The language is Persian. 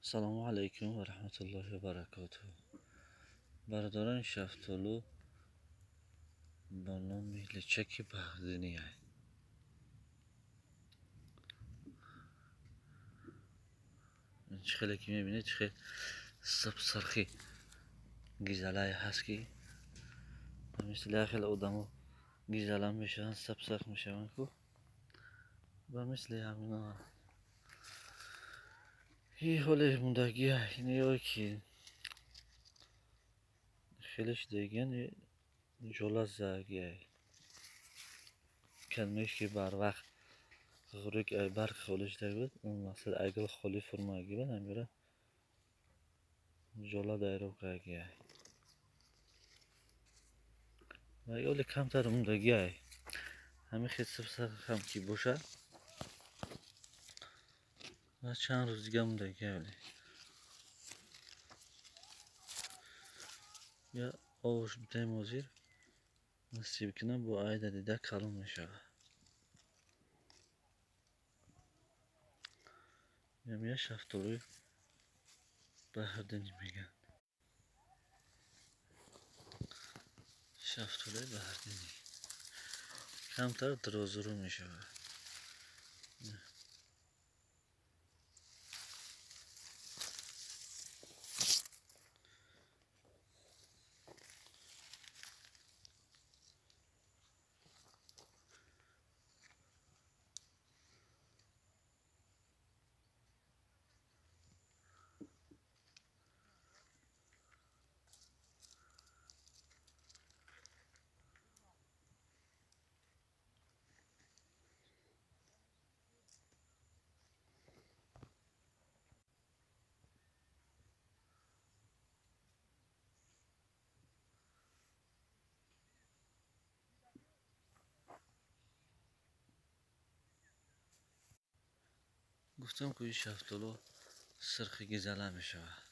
سلام علیکم و رحمت الله و برکاته. برادران شفتالو با نام لچک بغدادی هست. خیلی که میبینید خیلی سرخی گیزلای هست که مثل خیلی آدمو گیزلم میشن سرخ میشن کو و مثل همینا این حاله موندگی اینه یا که خیلیش دیگه جولا زاگیه کلمش که بر وقت غروک برق خالش دارد اون مثلا اگل خالی فرماگی بود نمیره جولا دایرو کاگیه و یالی کمتر موندگیه همین خیلی سر هم کی باشه و چند روز دیگه موندگیه ولی یا آوش بده موزیر نصیب کنم با عایده دیده کلون میشه یا میشه شفتالوی بهردنی میگن شفتالوی بهردنی کمتر درازرو میشه گفتم که این شفتالو سرخی گزله میشه